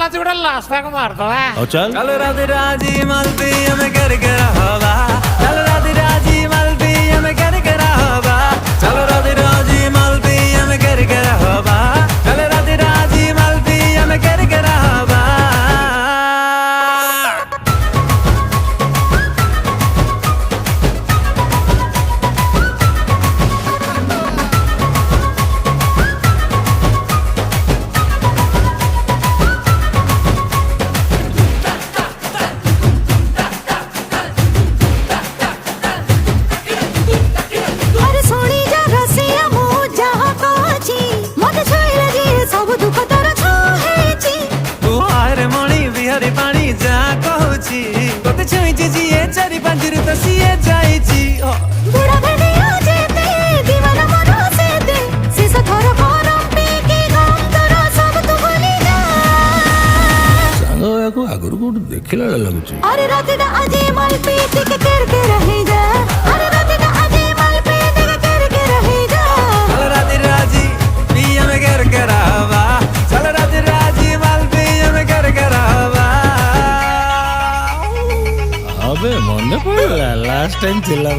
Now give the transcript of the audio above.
आज गोटे last pack मारदवा चल चल राधे राजी मलती हमें कर हवा चल राधे राजी मलती हमें कर हवा चल राधे राजी मलती हमें कर हवा चल राधे राजी मलती हमें कर हवा पानी जा कहूची तोते छुईची जिए चारि पांच ऋतु सिए जाईची बुढ़ा भेड़िया जेते दीवाना मनो सेते सिसा थोरो गरम पीकी गम तोरो सब तू भूली जा सांग याको आगुर को देखिला लागुची अरे राते दा आजे माल पीती के कर रही जा अरे राते दा आजे माल पीती के कर रही जा चल राधे राजी पिया में कर करावा चल राधे राजी माल पिया में कर करावा अबे मन पड़ला लास्ट टाइम थिला